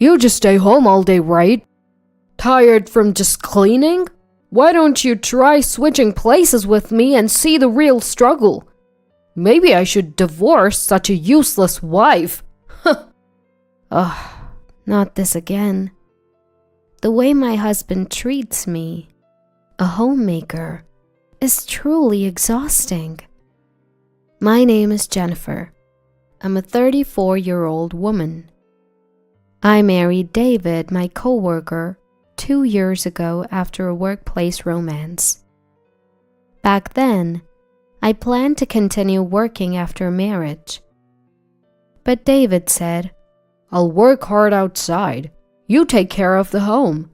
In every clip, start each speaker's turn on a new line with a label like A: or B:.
A: You just stay home all day, right? Tired from just cleaning? Why don't you try switching places with me and see the real struggle? Maybe I should divorce such a useless wife.
B: Ugh, not this again. The way my husband treats me, a homemaker, is truly exhausting. My name is Jennifer. I'm a 34-year-old woman. I married David, my coworker, 2 years ago after a workplace romance. Back then, I planned to continue working after marriage. But David said,
A: I'll work hard outside. You take care of the home.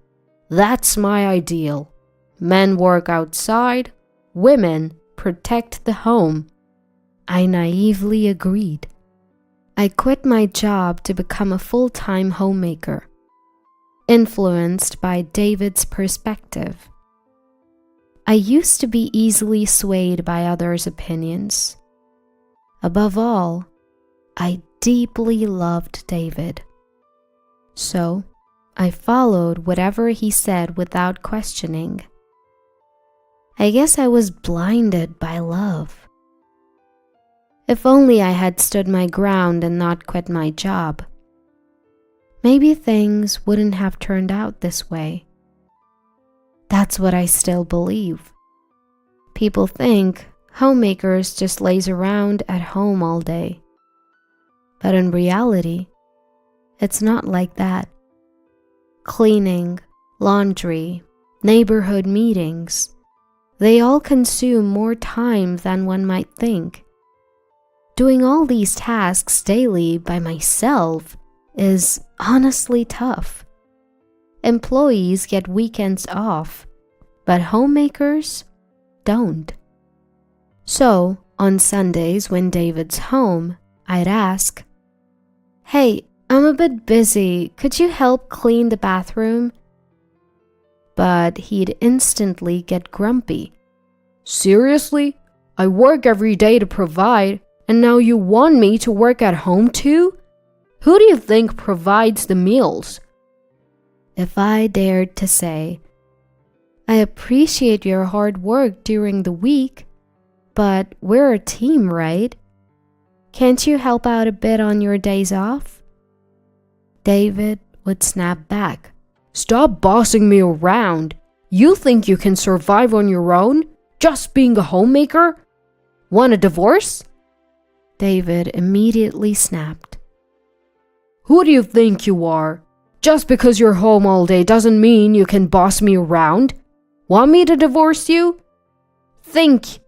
A: That's my ideal. Men work outside, women protect the home.
B: I naively agreed. I quit my job to become a full-time homemaker, influenced by David's perspective. I used to be easily swayed by others' opinions. Above all, I deeply loved David. So, I followed whatever he said without questioning. I guess I was blinded by love. If only I had stood my ground and not quit my job. Maybe things wouldn't have turned out this way. That's what I still believe. People think homemakers just laze around at home all day. But in reality, it's not like that. Cleaning, laundry, neighborhood meetings, they all consume more time than one might think. Doing all these tasks daily by myself is honestly tough. Employees get weekends off, but homemakers don't. So, on Sundays when David's home, I'd ask, "Hey, I'm a bit busy. Could you help clean the bathroom?" But he'd instantly get grumpy.
A: Seriously? I work every day to provide, and now you want me to work at home too? Who do you think provides the meals?
B: If I dared to say, "I appreciate your hard work during the week, but we're a team, right? Can't you help out a bit on your days off?" David would snap back.
A: Stop bossing me around. You think you can survive on your own, just being a homemaker? Want a divorce?
B: David immediately snapped.
A: Who do you think you are? Just because you're home all day doesn't mean you can boss me around. Want me to divorce you? Think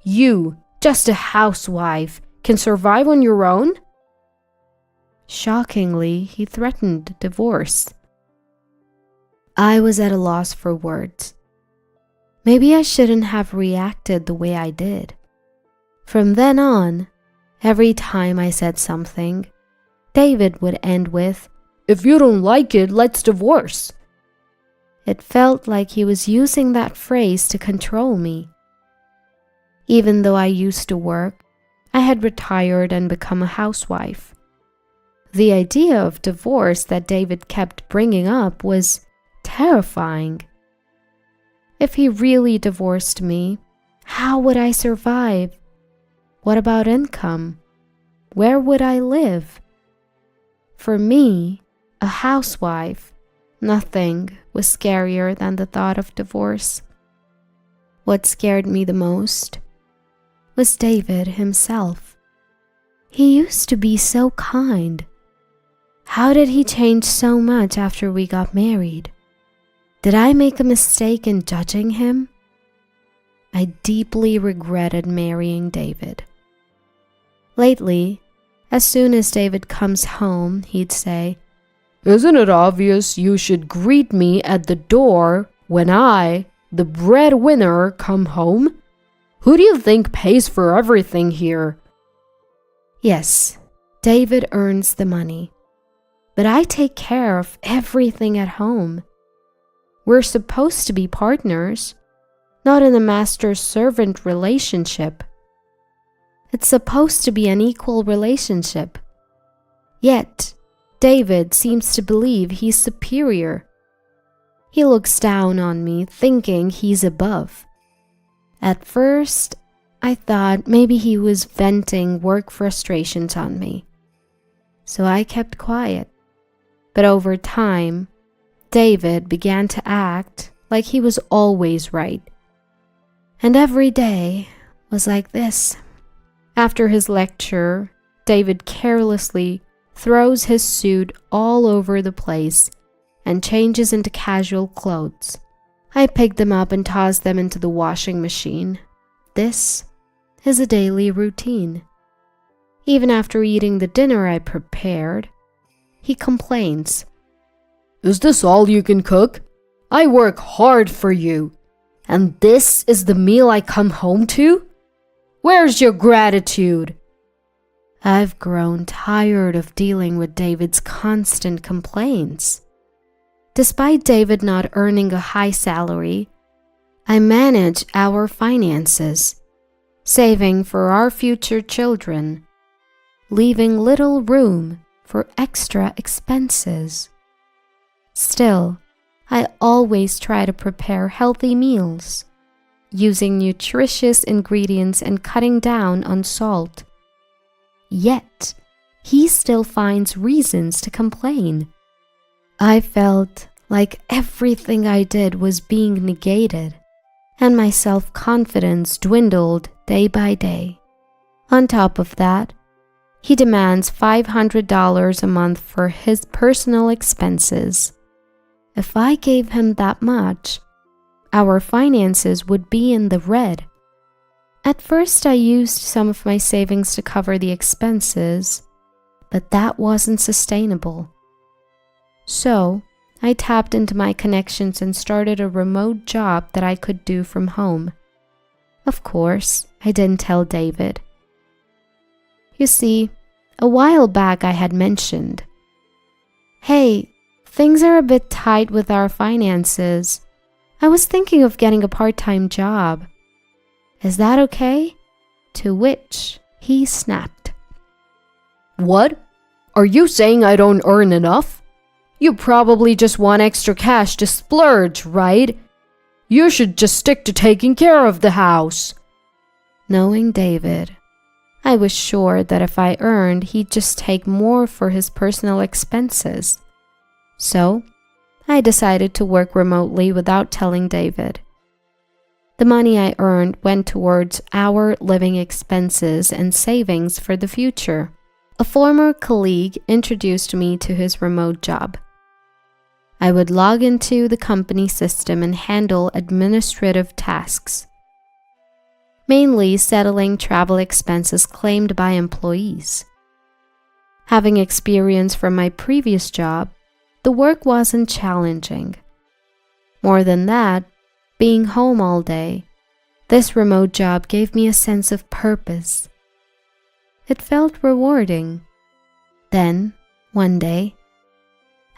A: you, just a housewife, can survive on your own?
B: Shockingly, he threatened divorce. I was at a loss for words. Maybe I shouldn't have reacted the way I did. From then on, every time I said something, David would end with,
A: "If you don't like it, let's divorce."
B: It felt like he was using that phrase to control me. Even though I used to work, I had retired and become a housewife. The idea of divorce that David kept bringing up was terrifying. If he really divorced me, how would I survive? What about income? Where would I live? For me, a housewife, nothing was scarier than the thought of divorce. What scared me the most was David himself. He used to be so kind. How did he change so much after we got married? Did I make a mistake in judging him? I deeply regretted marrying David. Lately, as soon as David comes home, he'd say,
A: "Isn't it obvious you should greet me at the door when I, the breadwinner, come home? Who do you think pays for everything here?"
B: Yes, David earns the money, but I take care of everything at home. We're supposed to be partners, not in a master-servant relationship. It's supposed to be an equal relationship. Yet, David seems to believe he's superior. He looks down on me, thinking he's above. At first, I thought maybe he was venting work frustrations on me. So I kept quiet. But over time, David began to act like he was always right. And every day was like this. After his lecture, David carelessly throws his suit all over the place and changes into casual clothes. I pick them up and toss them into the washing machine. This is a daily routine. Even after eating the dinner I prepared, he complains.
A: Is this all you can cook? I work hard for you. And this is the meal I come home to? Where's your gratitude?
B: I've grown tired of dealing with David's constant complaints. Despite David not earning a high salary, I manage our finances, saving for our future children, leaving little room for extra expenses. Still, I always try to prepare healthy meals, using nutritious ingredients and cutting down on salt. Yet, he still finds reasons to complain. I felt like everything I did was being negated, and my self-confidence dwindled day by day. On top of that, he demands $500 a month for his personal expenses. If I gave him that much, our finances would be in the red. At first, I used some of my savings to cover the expenses, but that wasn't sustainable. So, I tapped into my connections and started a remote job that I could do from home. Of course, I didn't tell David. You see, a while back I had mentioned, "Hey, things are a bit tight with our finances. I was thinking of getting a part-time job. Is that okay?" To which he snapped.
A: What? Are you saying I don't earn enough? You probably just want extra cash to splurge, right? You should just stick to taking care of the house.
B: Knowing David, I was sure that if I earned, he'd just take more for his personal expenses. So, I decided to work remotely without telling David. The money I earned went towards our living expenses and savings for the future. A former colleague introduced me to his remote job. I would log into the company system and handle administrative tasks, mainly settling travel expenses claimed by employees. Having experience from my previous job, the work wasn't challenging. More than that, being home all day, this remote job gave me a sense of purpose. It felt rewarding. Then, one day,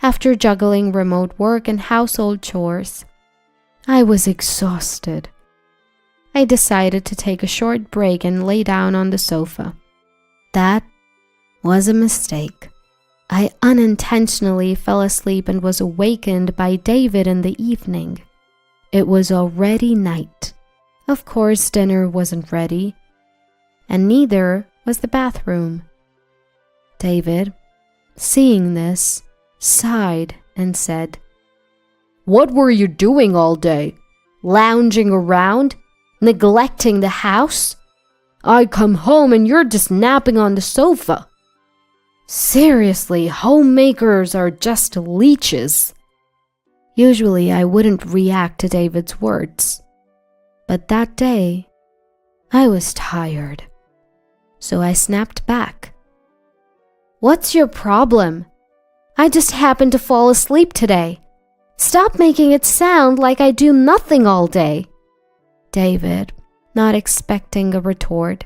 B: after juggling remote work and household chores, I was exhausted. I decided to take a short break and lay down on the sofa. That was a mistake. I unintentionally fell asleep and was awakened by David in the evening. It was already night. Of course, dinner wasn't ready, and neither was the bathroom. David, seeing this, sighed and said,
A: "What were you doing all day? Lounging around? Neglecting the house? I come home and you're just napping on the sofa. Seriously, homemakers are just leeches."
B: Usually I wouldn't react to David's words, but that day I was tired, so I snapped back. "What's your problem? I just happened to fall asleep today. Stop making it sound like I do nothing all day." David, not expecting a retort,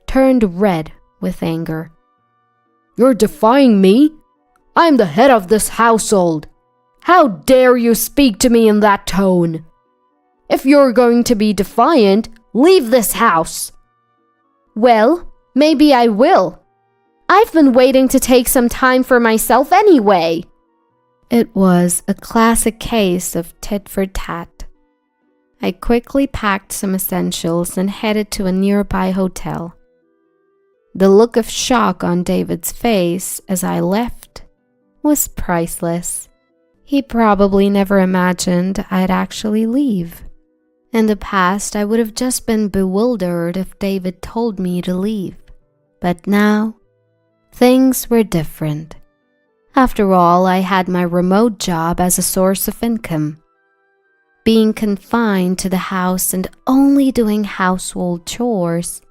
B: turned red with anger.
A: "You're defying me? I'm the head of this household. How dare you speak to me in that tone? If you're going to be defiant, leave this house." "Well, maybe I will. I've been waiting to take some time for myself anyway.
B: It was a classic case of tit for tat. I quickly packed some essentials and headed to a nearby hotel. The look of shock on David's face as I left was priceless. He probably never imagined I'd actually leave. In the past, I would have just been bewildered if David told me to leave. But now, things were different. After all, I had my remote job as a source of income. Being confined to the house and only doing household chores,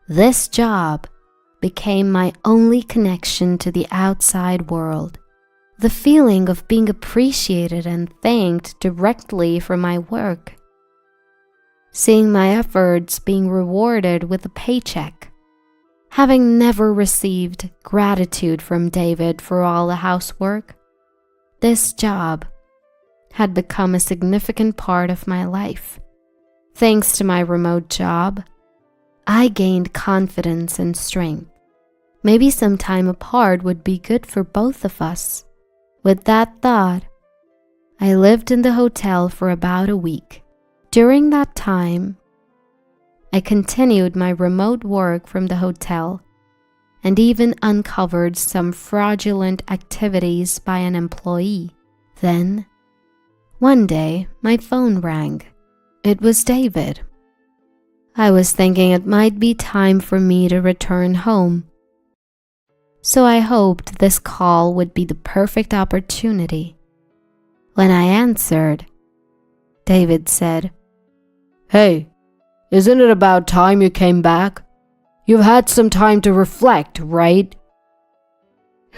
B: this job became my only connection to the outside world. The feeling of being appreciated and thanked directly for my work. Seeing my efforts being rewarded with a paycheck. Having never received gratitude from David for all the housework, this job had become a significant part of my life. Thanks to my remote job, I gained confidence and strength. Maybe some time apart would be good for both of us. With that thought, I lived in the hotel for about a week. During that time, I continued my remote work from the hotel and even uncovered some fraudulent activities by an employee. Then, one day, my phone rang. It was David. I was thinking it might be time for me to return home. So I hoped this call would be the perfect opportunity. When I answered, David said,
A: "Hey, isn't it about time you came back? You've had some time to reflect, right?"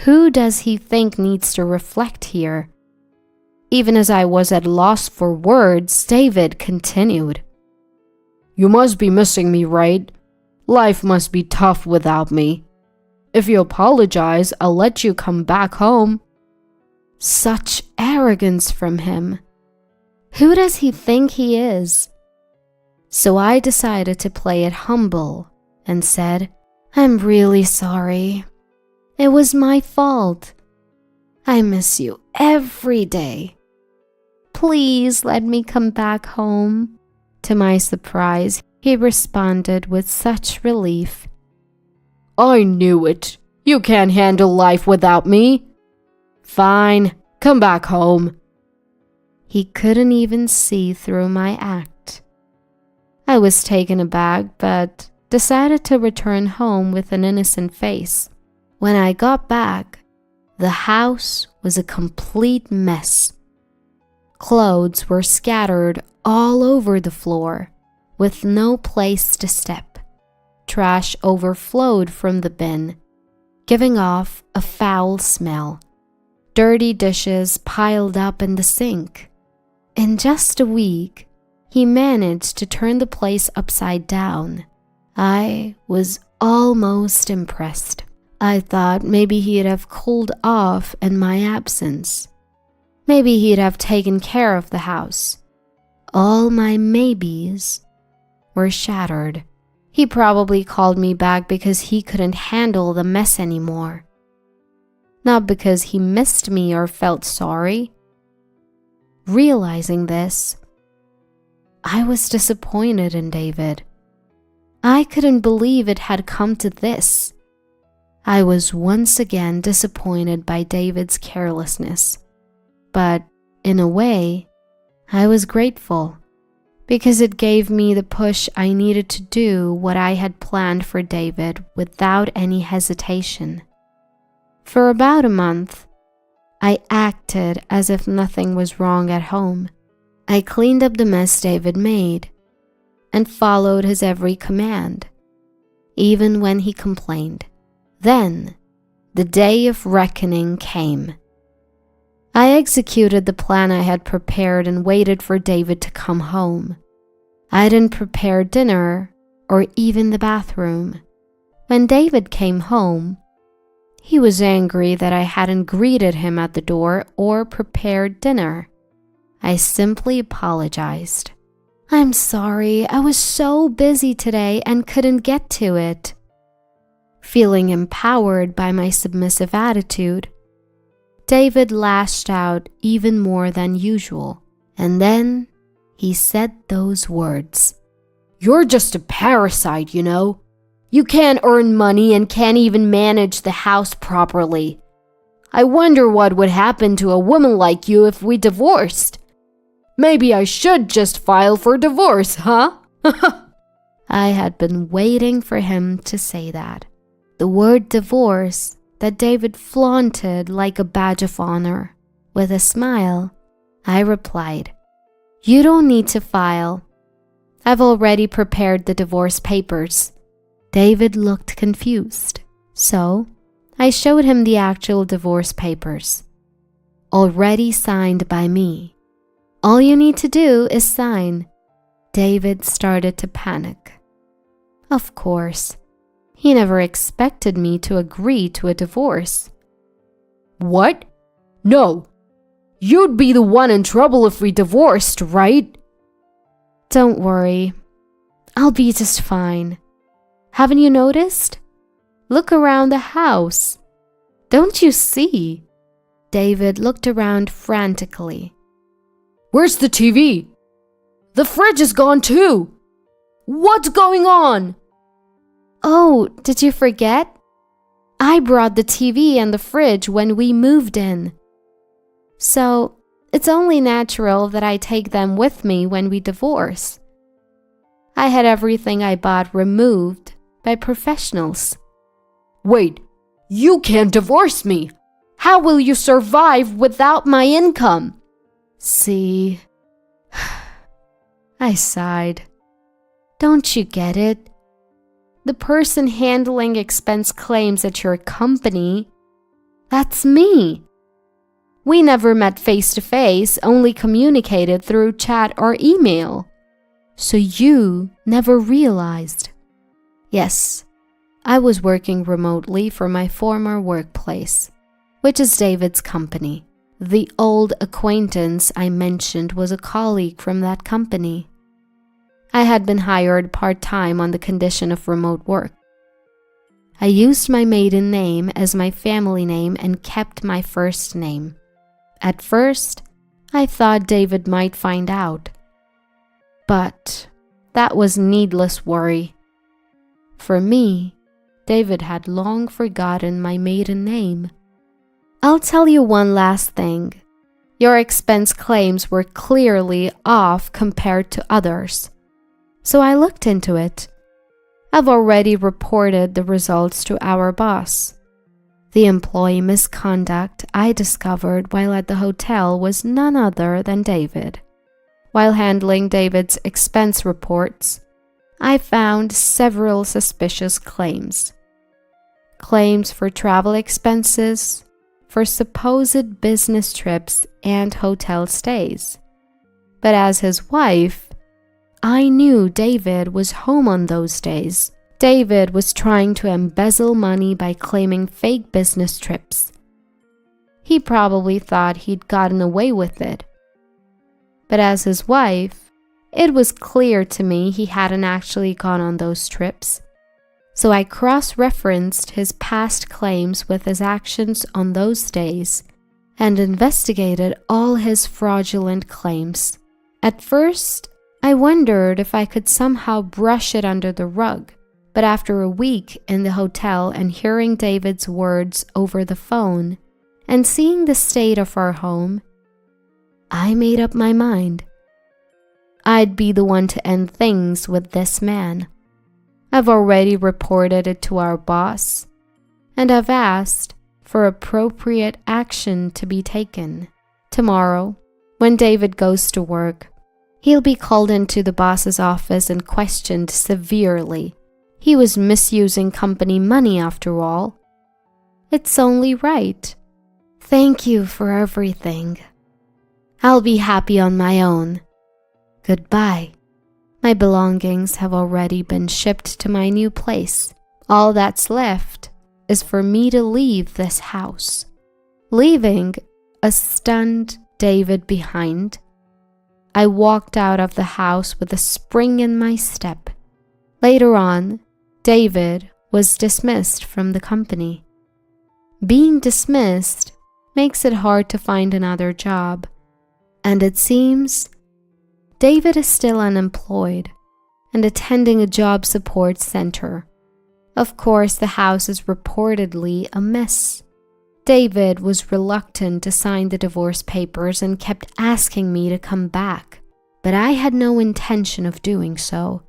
B: Who does he think needs to reflect here? Even as I was at loss for words, David continued,
A: "You must be missing me, right? Life must be tough without me. If you apologize, I'll let you come back home."
B: Such arrogance from him. Who does he think he is? So I decided to play it humble and said, "I'm really sorry. It was my fault. I miss you every day. Please let me come back home." To my surprise, he responded with such relief.
A: "I knew it. You can't handle life without me. Fine, come back home."
B: He couldn't even see through my act. I was taken aback, but decided to return home with an innocent face. When I got back, the house was a complete mess. Clothes were scattered all over the floor, with no place to step. Trash overflowed from the bin, giving off a foul smell. Dirty dishes piled up in the sink. In just a week, he managed to turn the place upside down. I was almost impressed. I thought maybe he'd have cooled off in my absence. Maybe he'd have taken care of the house. All my maybes were shattered. He probably called me back because he couldn't handle the mess anymore. Not because he missed me or felt sorry. Realizing this, I was disappointed in David. I couldn't believe it had come to this. I was once again disappointed by David's carelessness. But in a way, I was grateful because it gave me the push I needed to do what I had planned for David without any hesitation. For about a month, I acted as if nothing was wrong at home. I cleaned up the mess David made and followed his every command, even when he complained. Then, the day of reckoning came. I executed the plan I had prepared and waited for David to come home. I didn't prepare dinner or even the bathroom. When David came home, he was angry that I hadn't greeted him at the door or prepared dinner. I simply apologized. "I'm sorry, I was so busy today and couldn't get to it." Feeling empowered by my submissive attitude, David lashed out even more than usual, and then he said those words.
A: "You're just a parasite, you know. You can't earn money and can't even manage the house properly. I wonder what would happen to a woman like you if we divorced. Maybe I should just file for divorce, huh?"
B: I had been waiting for him to say that. The word divorce that David flaunted like a badge of honor. With a smile, I replied, "You don't need to file. I've already prepared the divorce papers." David looked confused, so I showed him the actual divorce papers, already signed by me. "All you need to do is sign." David started to panic. Of course, he never expected me to agree to a divorce.
A: "What? No. You'd be the one in trouble if we divorced, right?"
B: "Don't worry. I'll be just fine. Haven't you noticed? Look around the house. Don't you see?" David looked around frantically.
A: "Where's the TV? The fridge is gone too. What's going on?"
B: "Oh, did you forget? I brought the TV and the fridge when we moved in. So, it's only natural that I take them with me when we divorce. I had everything I bought removed by professionals."
A: "Wait, you can't divorce me. How will you survive without my income?"
B: "See," I sighed. "Don't you get it? The person handling expense claims at your company, that's me. We never met face to face, only communicated through chat or email. So you never realized." Yes, I was working remotely for my former workplace, which is David's company. The old acquaintance I mentioned was a colleague from that company. I had been hired part-time on the condition of remote work. I used my maiden name as my family name and kept my first name. At first, I thought David might find out. But that was needless worry. For me, David had long forgotten my maiden name. I'll tell you one last thing. Your expense claims were clearly off compared to others. So I looked into it. I've already reported the results to our boss. The employee misconduct I discovered while at the hotel was none other than David. While handling David's expense reports, I found several suspicious claims. Claims for travel expenses, for supposed business trips and hotel stays. But as his wife, I knew David was home on those days. David was trying to embezzle money by claiming fake business trips. He probably thought he'd gotten away with it. But as his wife, it was clear to me he hadn't actually gone on those trips. So I cross-referenced his past claims with his actions on those days and investigated all his fraudulent claims. At first, I wondered if I could somehow brush it under the rug, but after a week in the hotel and hearing David's words over the phone and seeing the state of our home, I made up my mind. I'd be the one to end things with this man. I've already reported it to our boss, and I've asked for appropriate action to be taken. Tomorrow, when David goes to work, he'll be called into the boss's office and questioned severely. He was misusing company money after all. It's only right. Thank you for everything. I'll be happy on my own. Goodbye. My belongings have already been shipped to my new place. All that's left is for me to leave this house. Leaving a stunned David behind, I walked out of the house with a spring in my step. Later on, David was dismissed from the company. Being dismissed makes it hard to find another job, and it seems David is still unemployed and attending a job support center. Of course, the house is reportedly a mess. David was reluctant to sign the divorce papers and kept asking me to come back, but I had no intention of doing so.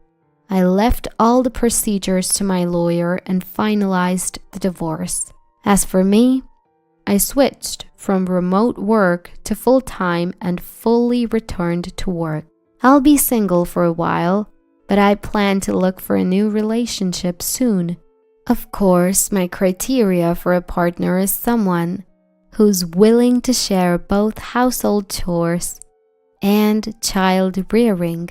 B: I left all the procedures to my lawyer and finalized the divorce. As for me, I switched from remote work to full-time and fully returned to work. I'll be single for a while, but I plan to look for a new relationship soon. Of course, my criteria for a partner is someone who's willing to share both household chores and child rearing.